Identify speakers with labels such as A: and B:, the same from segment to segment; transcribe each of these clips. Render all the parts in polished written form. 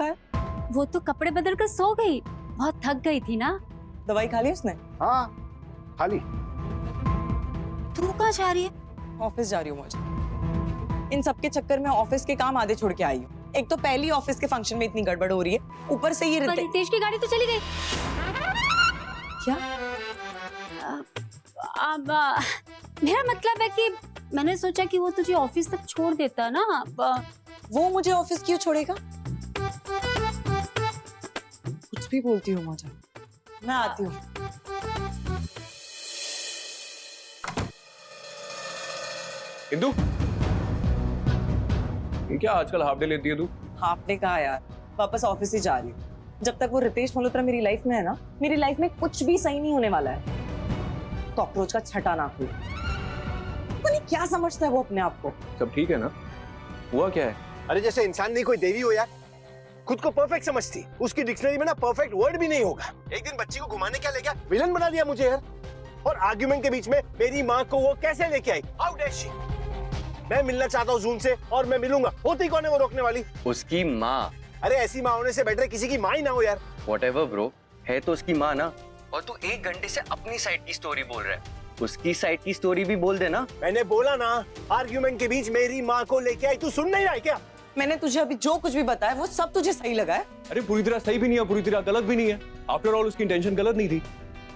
A: कहाँ है?
B: वो तो कपड़े बदल कर सो गई, बहुत थक गई थी ना।
A: दवाई खा ली उसने?
C: हाँ खाली।
B: तू कहाँ जा रही है?
A: ऑफिस जा रही हूँ मुझे। इन सबके चक्कर में ऑफिस के काम आधे छोड़ के आई हूँ। एक तो पहली ऑफिस के फंक्शन में इतनी गड़बड़ हो रही है, ऊपर से ये
B: रितेश की गाड़ी तो चली गई।
A: क्या?
B: अब मेरा मतलब है कि मैंने सोचा कि वो तुझे ऑफिस तक छोड़ देता ना।
A: वो मुझे ऑफिस क्यों छोड़ेगा? कुछ भी बोलती हूँ मुझे। मैं आती हूँ।
D: इंदु, ये क्या आजकल हाफ डे लेती है तू?
A: हाफ डे कहा यार, वापस ऑफिस ही जा रही हूँ। जब तक वो रितेश मल्होत्रा मेरी लाइफ में है ना, मेरी लाइफ में कुछ भी सही नहीं होने वाला है। कॉकरोच का छठा नाक हुई। पता नहीं क्या समझता है वो अपने आप को।
D: सब ठीक है ना? हुआ क्या है?
C: अरे जैसे इंसान नहीं कोई देवी हो यार, खुद को परफेक्ट समझती। उसकी डिक्शनरी में ना परफेक्ट वर्ड भी नहीं होगा। एक दिन बच्ची को घुमाने क्या ले गया, विलन बना दिया मुझे यार। और आर्ग्यूमेंट के बीच में मेरी माँ को वो कैसे लेके आई? How dare she? मैं मिलना चाहता हूँ जून से और मैं मिलूंगा। होती कौन है वो रोकने वाली?
E: उसकी माँ।
C: अरे ऐसी माँ होने से बेटर किसी की माँ ही ना हो यार।
E: Whatever bro, है तो उसकी माँ ना। और तू 1 घंटे से अपनी साइड की स्टोरी बोल रहा है, उसकी साइड की स्टोरी भी बोल देना।
C: मैंने बोला ना, आर्ग्यूमेंट के बीच मेरी माँ को लेके आई। तू सुन नहीं रहा है क्या?
A: मैंने तुझे अभी जो कुछ भी बताया वो सब तुझे सही लगा है?
D: अरे पूरी तरह सही भी नहीं है, पूरी तरह गलत भी नहीं है। आफ्टर ऑल उसकी इंटेंशन गलत नहीं थी।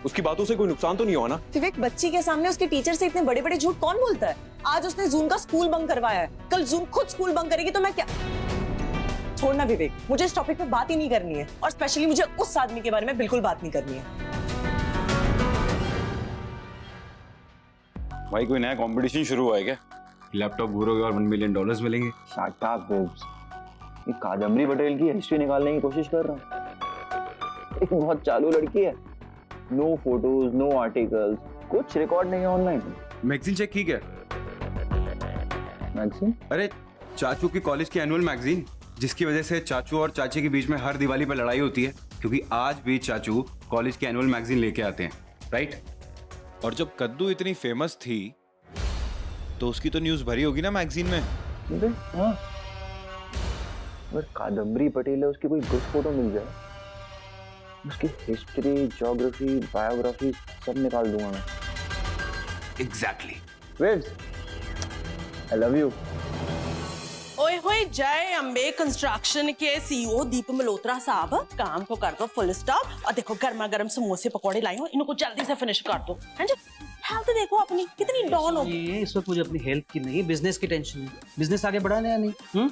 D: उसकी बातों से कोई नुकसान तो नहीं हुआ ना?
A: विवेक, बच्ची के सामने उसके टीचर से इतने बड़े बड़े झूठ कौन बोलता है? आज उसने जून का स्कूल बंक करवाया है, कल जून खुद स्कूल बंक करेगी तो मैं क्या? छोड़ना विवेक, मुझे इस टॉपिक पे बात ही नहीं करनी है। और स्पेशली मुझे उस आदमी के बारे में बिल्कुल बात नहीं करनी है।
F: भाई कोई नया कंपटीशन शुरू हुआ है क्या? लैपटॉप घूरोगे और $1 मिलियन मिलेंगे।
E: Shut up babes. ये कादम्बरी पटेल की हिस्ट्री निकालने की कोशिश कर रहा हूँ। एक बहुत चालू लड़की है। नो फोटोज, नो आर्टिकल्स, कुछ रिकॉर्ड नहीं है ऑनलाइन।
F: मैगजीन चेक की क्या?
E: मैगजीन?
F: अरे चाचू की कॉलेज की एनुअल मैगजीन, जिसकी वजह से चाचू और चाची के बीच में हर दिवाली पर लड़ाई होती है, क्योंकि आज भी चाचू कॉलेज की एनुअल मैगजीन लेके आते हैं, राइट?
G: और जब कद्दू इतनी फेमस थी तो उसकी तो न्यूज़ भरी होगी ना मैगजीन में।
E: हाँ, अगर कादम्बरी पटेल है, उसकी कोई गुड फोटो मिल जाए, उसकी हिस्ट्री, ज्योग्राफी, बायोग्राफी सब निकाल दूंगा मैं।
F: Exactly.
E: Waves, I love you.
H: ओए होए, जय अम्बे कंस्ट्रक्शन के सीईओ दीप मल्होत्रा साहब, काम तो कर दो फुल स्टॉप। और देखो गर्मा गर्म समोसे पकौड़े लाई हो, इनको जल्दी से फिनिश कर दो। हाँ जी, हेल्थ देखो अपनी कितनी डाउन हो गई।
I: इस वक्त मुझे अपनी हेल्थ की नहीं, बिजनेस की टेंशन है। बिजनेस आगे बढ़ाना है नहीं?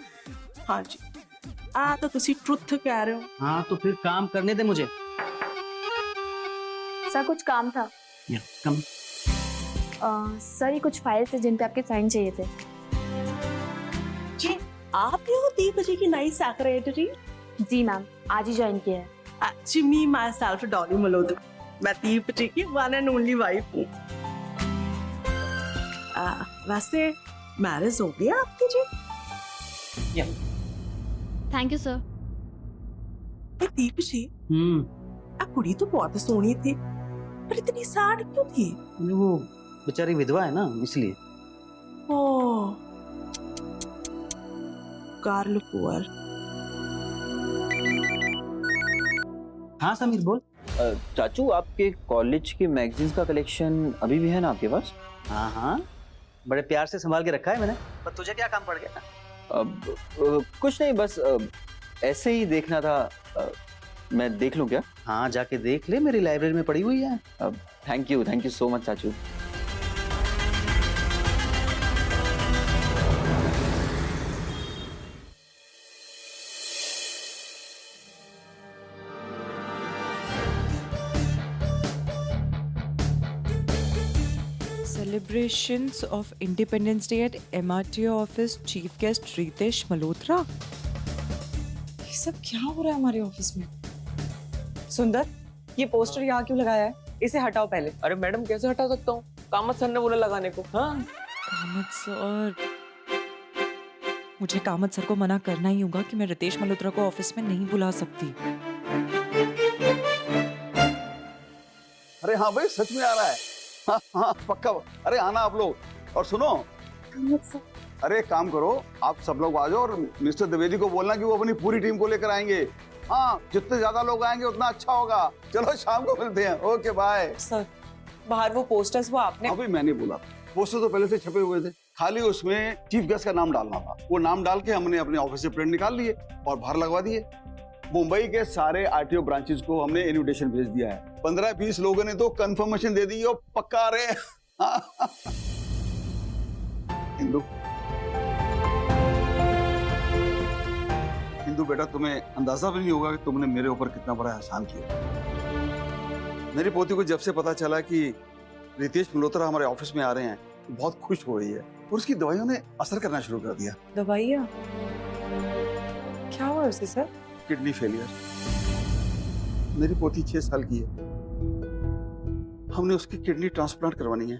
H: हाँ जी, तो तुसी ट्रुथ कह रहे हो।
I: हाँ तो फिर काम करने दे मुझे।
J: सर कुछ काम था।
I: कम।
J: सर ये कुछ फाइल्स थे जिन पे आपके साइन चाहिए थे।
H: जी, आप ही हो दीप जी की नई सेक्रेटरी?
J: जी मैम, आज ही ज्वाइन किया है।
H: Actually, me myself Dolly Malhotra, मैं दीप जी की वन एंड ओनली वाइफ हूँ। वैसे मैरिज हो गया आपकी जी?
J: Thank you sir.
H: Deep ji, कुड़ी तो बहुत सोहनी थी, पर इतनी सैड क्यों थी?
I: वो बेचारी विधवा है ना, इसलिए।
H: ओह, गर्ल पुअर।
I: हाँ समीर बोल।
E: चाचू, आपके कॉलेज के मैगजीन्स का कलेक्शन अभी भी है ना आपके पास?
I: हाँ हाँ, बड़े प्यार से संभाल के रखा है मैंने। पर तुझे क्या काम पड़ गया?
E: कुछ नहीं, बस ऐसे ही देखना था। मैं देख लूं क्या?
I: हाँ जाके देख ले, मेरी लाइब्रेरी में पड़ी हुई है।
E: थैंक यू सो मच चाचू।
K: Celebrations of Independence Day at MRTO office, chief guest Ritesh Malhotra.
A: ये सब क्या हो रहा है हमारे ऑफिस में? सुंदर, ये पोस्टर यहाँ क्यों लगाया है? इसे हटाओ पहले।
D: अरे मैडम, कैसे हटा सकता हूँ? कामत सर ने बोला लगाने को। हाँ
K: कामत सर, मुझे कामत सर को मना करना ही होगा कि मैं रितेश मल्होत्रा को ऑफिस में नहीं बुला सकती।
C: अरे हाँ भाई, सच में आ रहा है। हाँ हाँ पक्का। अरे आना आप लोग। और सुनो,
J: कामत सर,
L: अरे एक काम करो, आप सब लोग आ जाओ और मिस्टर द्विवेदी को बोलना कि वो अपनी पूरी टीम को लेकर आएंगे। हाँ, जितने ज्यादा लोग आएंगे उतना अच्छा होगा। चलो शाम को मिलते हैं। Okay bye.
A: सर बाहर वो पोस्टर्स वो आपने
L: अभी मैंने बोला, पोस्टर तो पहले से छपे हुए थे, खाली उसमें चीफ गेस्ट का नाम डालना था। वो नाम डाल के हमने अपने ऑफिस से प्रिंट निकाल लिए और बाहर लगवा दिए। मुंबई के सारे आरटीओ ब्रांचेस को हमने इनविटेशन भेज दिया है। 15-20 लोगों ने तो कंफर्मेशन दे दी और पक्का आ रहे हैं। हिंदू बेटा, तुम्हें अंदाजा भी नहीं होगा कि तुमने मेरे ऊपर कितना बड़ा एहसान किया। मेरी पोती को जब से पता चला कि रितेश मल्होत्रा हमारे ऑफिस में आ रहे हैं, तो बहुत खुश हो रही है और उसकी दवाइयों ने असर करना शुरू कर दिया।
A: दवाइयाँ? क्या हुआ उसे सर?
L: Kidney failure. मेरी पोती 6 साल की है, हमने उसकी किडनी ट्रांसप्लांट करवानी है।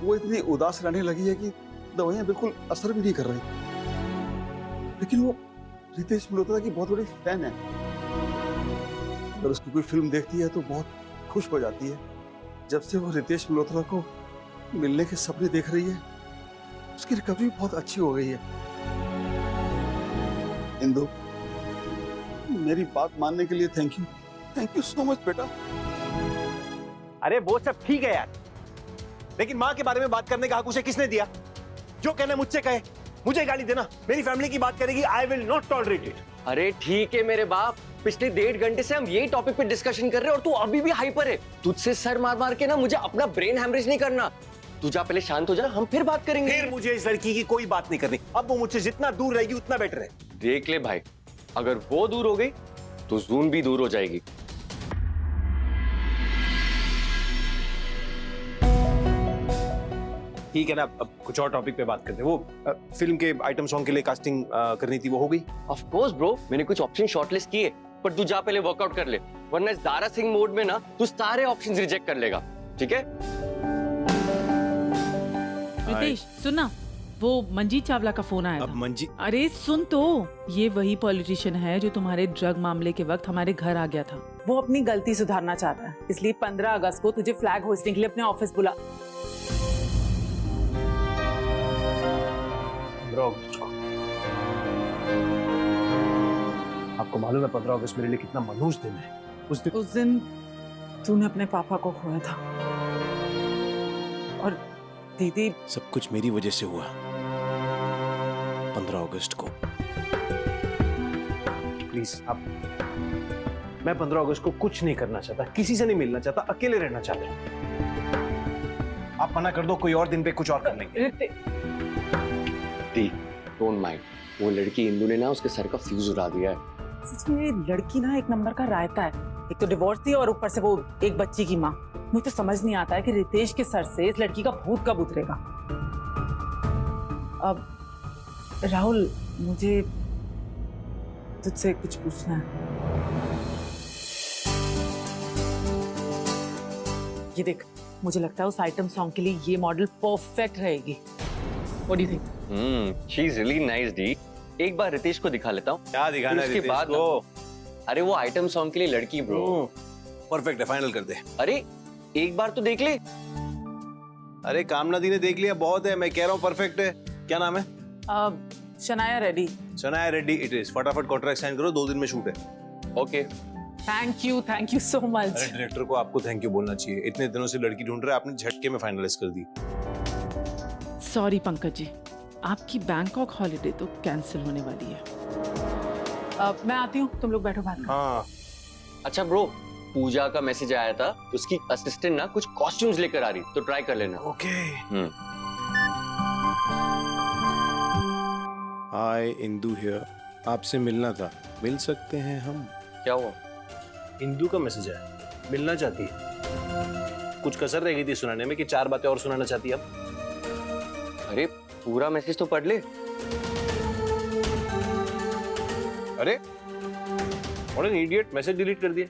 L: वो इतनी उदास रहने लगी है कि दवाइयां बिल्कुल असर भी नहीं कर रही। लेकिन वो रितेश मल्होत्रा की बहुत बड़ी फैन है। अगर उसकी कोई फिल्म देखती है तो बहुत खुश हो जाती है। जब से वो रितेश मल्होत्रा को मिलने के सपने देख रही है, उसकी रिकवरी बहुत अच्छी हो गई है। इंदु, मेरी बात मानने के लिए थैंक यू सो मच बेटा।
C: अरे वो सब ठीक है यार, लेकिन माँ के बारे में बात करने का हक उसे किसने दिया? जो कहना मुझसे कहे, मुझे गाली देना, मेरी फैमिली की बात करेगी, I will not tolerate it.
M: अरे ठीक है मेरे बाप, पिछले 1.5 घंटे से हम यही टॉपिक पे डिस्कशन कर रहे हैं और तू अभी भी हाइपर है। तुझसे सर मार मार के ना मुझे अपना ब्रेन हैमरेज नहीं करना। तू जा पहले शांत हो जा, हम फिर बात करेंगे।
C: फिर मुझे इस लड़की की कोई बात नहीं करनी। अब वो मुझसे जितना दूर रहेगी उतना बेटर है।
M: देख ले भाई, अगर वो दूर हो गई तो जून भी दूर हो जाएगी।
C: ठीक है ना, अब कुछ और टॉपिक पे बात करते हैं। वो फिल्म के आइटम सॉन्ग के लिए कास्टिंग करनी थी, वो हो गई?
M: ऑफ कोर्स ब्रो, मैंने कुछ ऑप्शन शॉर्टलिस्ट किए, पर तू जा पहले वर्कआउट कर ले, वरना इस दारा सिंह मोड में ना तू सारे ऑप्शंस रिजेक्ट कर लेगा। ठीक है?
H: रितेश सुनना, वो मंजीत चावला का फोन आया
C: अब
H: था।
C: मंजी,
H: अरे सुन तो, ये वही पॉलिटिशियन है जो तुम्हारे ड्रग मामले के वक्त हमारे घर आ गया था। वो अपनी गलती सुधारना चाहता है, इसलिए 15 अगस्त को तुझे फ्लैग होस्टिंग के लिए अपने ऑफिस बुला।
C: आपको मालूम है 15 अगस्त मेरे लिए कितना मनहूस दिन है? उस दिन
H: तूने अपने पापा को खोया था और दीदी।
C: सब कुछ मेरी वजह से हुआ। 15 अगस्त को प्लीज आप, मैं 15 अगस्त को कुछ नहीं करना चाहता, किसी से नहीं मिलना चाहता, अकेले रहना चाहता हूं। आप मना कर दो, कोई और दिन पे कुछ और कर लेंगे।
M: डोंट माइंड, वो लड़की इंदु ने ना उसके सर का फ्यूज उड़ा दिया है।
H: सच में ये लड़की ना एक नंबर का रायता है। एक तो डिवोर्स थी और ऊपर से वो एक बच्ची की माँ। मुझे तो समझ नहीं आता है कि रितेश के सर से इस लड़की का भूत कब उतरेगा। अब राहुल, मुझे तुझसे कुछ पूछना है। ये देख, मुझे लगता है उस आइटम सॉन्ग के लिए ये मॉडल परफेक्ट रहेगी। What do you think?
M: She is really nice दी। एक बार रितेश को दिखा लेता हूँ।
C: क्या दिखाना है
M: उसके बाद
C: को?
M: अरे वो आइटम सॉन्ग के लिए लड़की ब्रो।
C: परफेक्ट है, फाइनल कर दे।
M: अरे एक बार तो देख ले।
C: अरे कामना दी ने देख लिया, बहुत है। मैं कह रहा हूँ परफेक्ट है। क्या नाम है?
H: शनाया रेड्डी।
C: Shanaya Reddy it is. फटाफट कॉन्ट्रैक्ट साइन करो, 2 दिन में शूट है।
M: Okay,
H: thank you so much.
C: अरे डायरेक्टर को आपको थैंक यू बोलना चाहिए, इतने दिनों से लड़की ढूंढ रहा है, आपने झटके में फाइनलाइज कर दी।
H: सॉरी पंकज जी, आपकी बैंकॉक हॉलिडे तो कैंसिल होने वाली है। मैं आती हूँ, तुम लोग बैठो बात करो।
C: हाँ
M: अच्छा ब्रो, पूजा का मैसेज आया था, उसकी असिस्टेंट ना कुछ कॉस्ट्यूम्स लेकर आ रही, तो ट्राई कर लेना।
C: ओके।
N: हाय इंदु हियर, आपसे मिलना था, मिल सकते हैं हम?
M: क्या हुआ?
C: इंदु का मैसेज है, मिलना चाहती है। कुछ कसर रह गई थी सुनाने में कि 4 बातें और सुनाना चाहती है अब।
M: अरे पूरा मैसेज तो पढ़ ले।
C: अरे what an idiot, message delete कर दिया।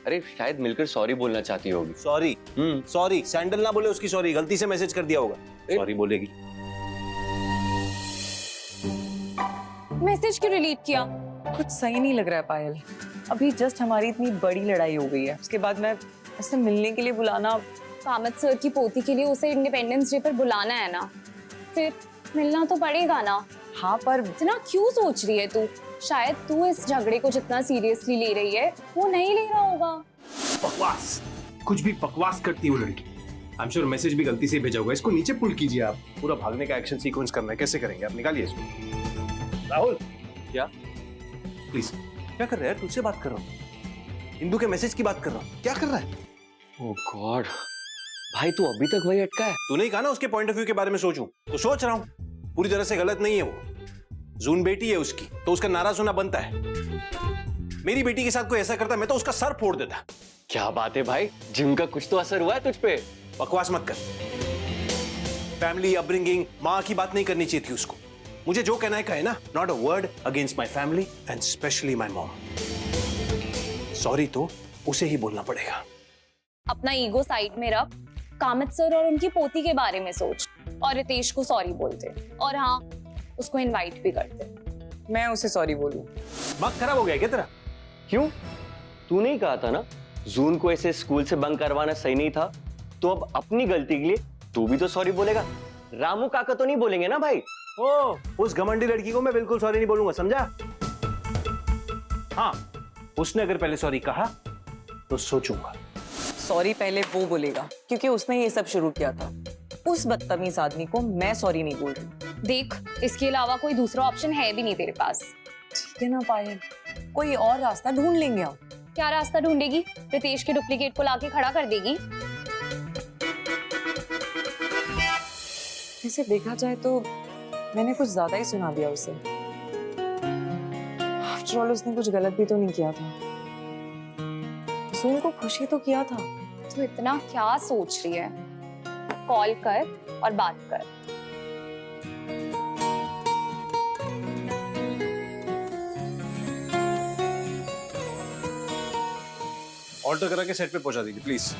M: अरे शायद मिलकर सॉरी बोलना चाहती होगी।
C: सॉरी? सॉरी सैंडल ना बोले उसकी सॉरी, गलती से मैसेज कर दिया होगा, सॉरी बोलेगी।
J: मैसेज क्यों डिलीट किया?
A: कुछ सही नहीं लग रहा है पायल। अभी जस्ट हमारी इतनी बड़ी लड़ाई हो गई है, उसके बाद मैं उसे मिलने के लिए बुलाना।
J: कामत सर की पोती के लिए उसे इंडिपेंडेंस डे पर बुलाना है ना, फिर
B: मिलना तो पड़ेगा ना।
A: हाँ पर
B: इतना क्यों सोच रही है तू? शायद तू इस झगड़े को जितना सीरियसली ले रही है वो नहीं ले रहा होगा।
N: बकवास, कुछ भी बकवास करती है वो लड़की। आई एम श्योर मैसेज भी गलती से भेजा होगा। इसको नीचे पुल कीजिए आप। पूरा भागने का एक्शन सीक्वेंस करना है, कैसे करेंगे आप? निकालिए इसको। राहुल,
M: क्या?
N: प्लीज। क्या कर रहा है? तुझसे बात कर रहा हूँ, हिंदू के मैसेज की बात कर रहा हूँ। क्या कर रहा है?
M: ओह गॉड, भाई तू अभी तक वही अटका है?
N: तूने ही कहा ना उसके पॉइंट ऑफ व्यू के बारे में सोचूं, तो सोच रहा हूँ। पूरी तरह से गलत नहीं है वो। जून बेटी है उसकी, तो उसका नाराज होना बनता है। मेरी बेटी के साथ कोई ऐसा करता मैं तो उसका सर फोड़ देता।
M: क्या बात है भाई, जिम का कुछ तो असर हुआ है तुझ पे?
N: बकवास मत कर। फैमिली अपब्रिंगिंग, माँ की बात नहीं करनी चाहिए थी उसको। मुझे जो कहना है कहे ना। Not a word against my family and specially my mom. Sorry तो उसे ही बोलना पड़ेगा।
B: अपना ईगो साइड में रख, कामित सर और उनकी पोती के बारे में सोच, और रितेश को सॉरी बोलते, और हाँ उसको इनवाइट भी करते।
A: मैं उसे सॉरी बोलूं?
N: दिमाग खराब हो गया क्या तेरा?
M: क्यों? तूने ही कहा था ना जून को ऐसे स्कूल से बंक करवाना सही नहीं था, तो अब अपनी गलती के लिए तू भी तो सॉरी बोलेगा। रामू काका तो नहीं बोलेंगे ना भाई?
N: ओ, उस घमंडी लड़की को मैं बिल्कुल सॉरी नहीं बोलूंगा, समझा? हाँ, उसने अगर पहले सॉरी कहा तो सोचूंगा।
A: सॉरी पहले वो बोलेगा क्योंकि उसने ये सब शुरू किया था। उस बदतमीज आदमी को मैं सॉरी नहीं बोल रही।
B: देख, इसके अलावा कोई दूसरा ऑप्शन है भी नहीं तेरे पास।
A: ठीक है ना पायल, कोई और रास्ता ढूंढ लेंगे हम।
B: क्या रास्ता ढूंढेगी? रितेश के डुप्लीकेट को लाके खड़ा कर देगी?
A: इसे देखा जाए तो मैंने कुछ ज्यादा ही सुना दिया उसे। आफ्टर ऑल उसने कुछ गलत भी तो नहीं किया था। जून को खुशी तो किया था।
B: तू इतना क्या सोच रही है? कॉल कर और बात कर।
N: ऑल्टर करा के सेट पे पहुंचा दीजिए प्लीज।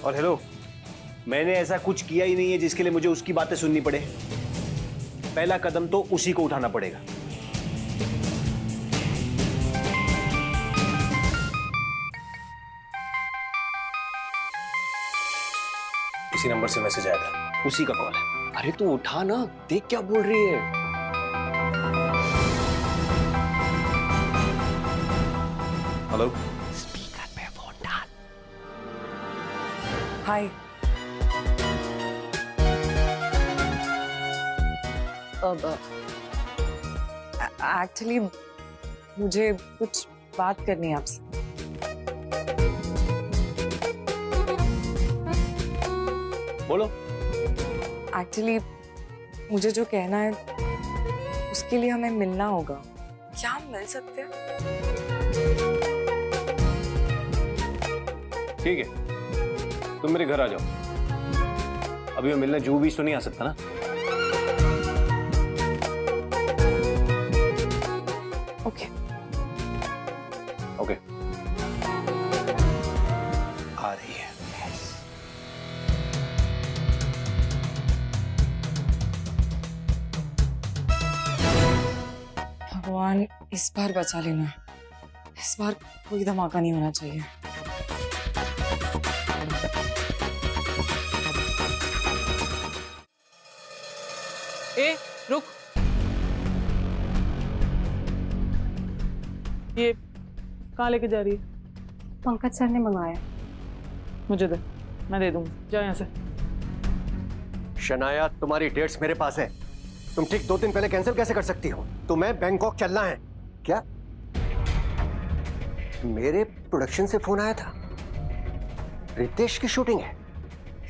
N: और हेलो, मैंने ऐसा कुछ किया ही नहीं है जिसके लिए मुझे उसकी बातें सुननी पड़े। पहला कदम तो उसी को उठाना पड़ेगा। इसी नंबर से मैसेज आया था, उसी का कॉल है।
M: अरे तू उठा ना, देख क्या बोल रही है।
N: हेलो,
M: स्पीकर पे फोन डाल।
A: हाय। अब एक्चुअली मुझे कुछ बात करनी है आपसे।
N: बोलो।
A: एक्चुअली मुझे जो कहना है उसके लिए हमें मिलना होगा। क्या हम मिल सकते हैं?
N: ठीक है, तुम मेरे घर आ जाओ। अभी मैं मिलने जूहू बीच तो नहीं आ सकता ना?
A: ओके
N: ओके, आ रही है।
A: भगवान इस बार बचा लेना। इस बार कोई धमाका नहीं होना चाहिए।
H: ए रुक, ये कहाँ लेके जा रही है?
B: पंकज सर ने मंगाया।
H: मुझे दे, मैं दे दूंगा। जा यहाँ से।
C: शनाया, तुम्हारी डेट्स मेरे पास है। तुम ठीक 2 दिन पहले कैंसिल कैसे कर सकती हो? तुम्हें बैंकॉक चलना है क्या? मेरे प्रोडक्शन से फोन आया था, रितेश की शूटिंग है।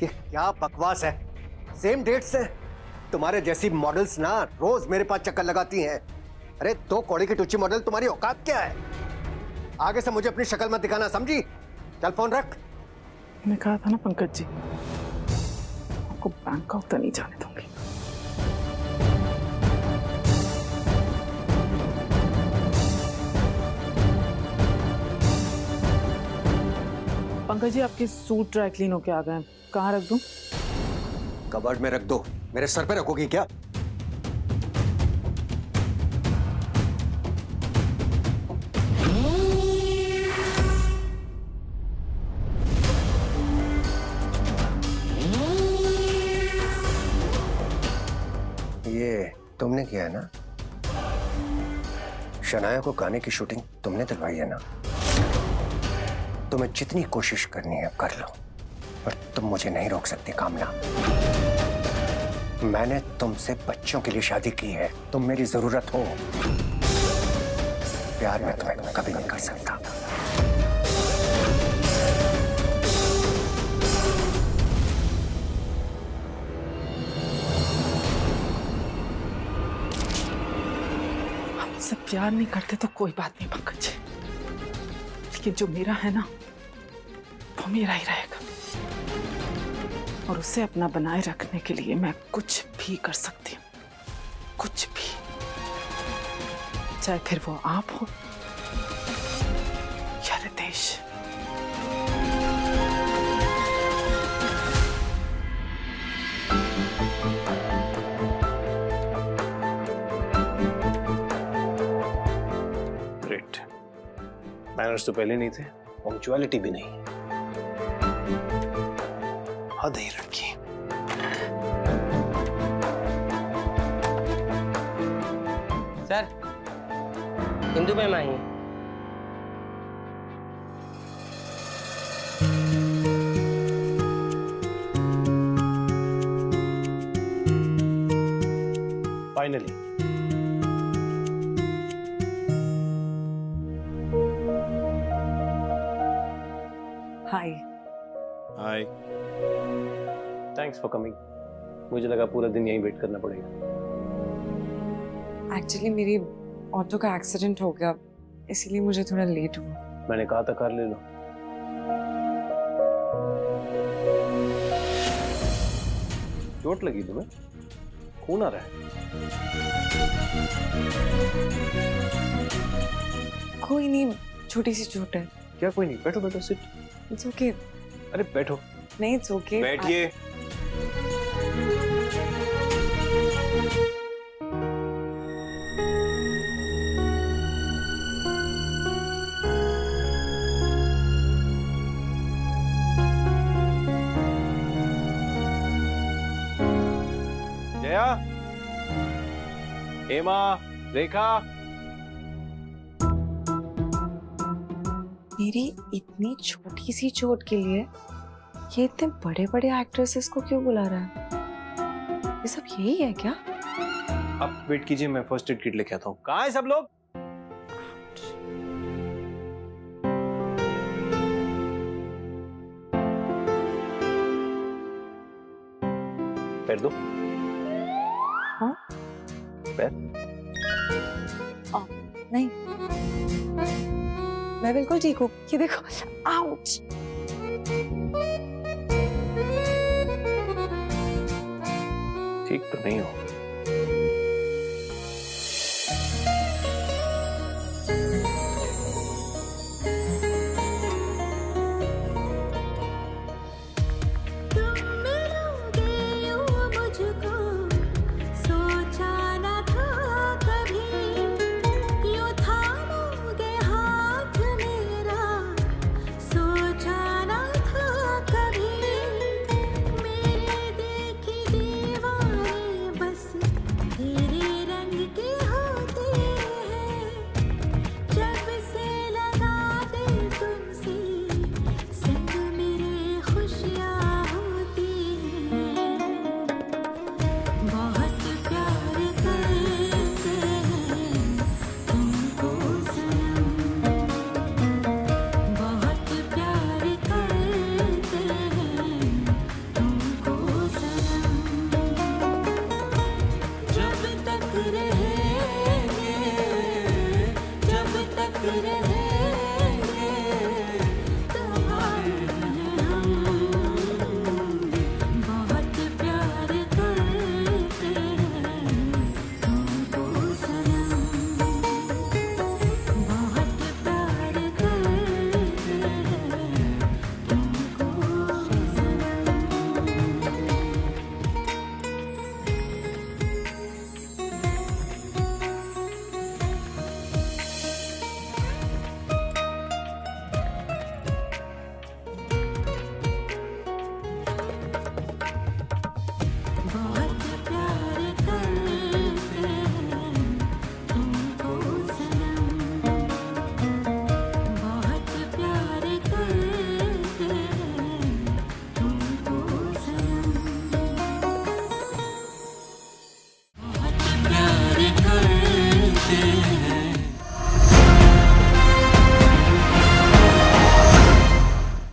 C: ये क्या बकवास है? सेम डेट्स हैं। तुम्हारे जैसी मॉडल्स ना रोज मेरे पास चक्कर लगाती हैं। अरे 2 कौड़ी की टुच्ची मॉडल, तुम्हारी औकात क्या है? आगे से मुझे अपनी शक्ल मत दिखाना, समझी? चल फोन रख।
H: मैंने कहा था ना पंकज जी, आपको बैंकॉक तो नहीं जाने दूंगी। पंकज जी, आपके सूट ड्राई क्लीन होके आ गए हैं। कहाँ रख दूं?
C: कबर्ड में रख दो। मेरे सर पे रखोगी क्या? तुमने किया है ना? शनाया को गाने की शूटिंग तुमने दिलवाई है ना? तुम्हें जितनी कोशिश करनी है कर लो, पर तुम मुझे नहीं रोक सकती कामना। मैंने तुमसे बच्चों के लिए शादी की है, तुम मेरी जरूरत हो। प्यार मैं तुम्हें कभी नहीं कर सकता।
H: सब प्यार नहीं करते तो कोई बात नहीं पंकज, लेकिन जो मेरा है ना वो मेरा ही रहेगा, और उसे अपना बनाए रखने के लिए मैं कुछ भी कर सकती हूँ, कुछ भी, चाहे फिर वो आप हो या रितेश।
N: ग्रेट। मैनर्स तो पहले नहीं थे, पंक्चुअलिटी भी नहीं। हद ही लड़की।
M: सर, इंदु मैम आई हैं।
N: Finally
A: hi.
G: Hi.
N: Thanks for coming. मुझे लगा पूरा दिन यहीं वेट करना पड़ेगा।
K: एक्चुअली मेरी ऑटो का एक्सीडेंट हो गया, इसीलिए मुझे थोड़ा लेट हुआ।
N: मैंने कहा था कार ले लो। चोट लगी तुम्हें? खून आ रहा है?
K: कोई नहीं, छोटी सी चोट है।
N: क्या कोई नहीं, बैठो बैठो, सिट।
K: It's okay.
N: अरे बैठो।
K: नहीं, इट्स ओके।
N: बैठिए। जया, हेमा, रेखा।
K: मेरी इतनी छोटी सी चोट के लिए ये इतने बड़े बड़े एक्ट्रेसेस को क्यों बुला रहा है? ये सब यही है क्या?
N: आप वेट कीजिए, मैं फर्स्ट एड किट लेके आता हूँ। कहाँ है सब लोग? पैर दो।
K: हाँ?
N: पैर?
K: नहीं, मैं बिल्कुल ठीक हूँ। ये देखो, आउच।
N: ठीक तो नहीं हो।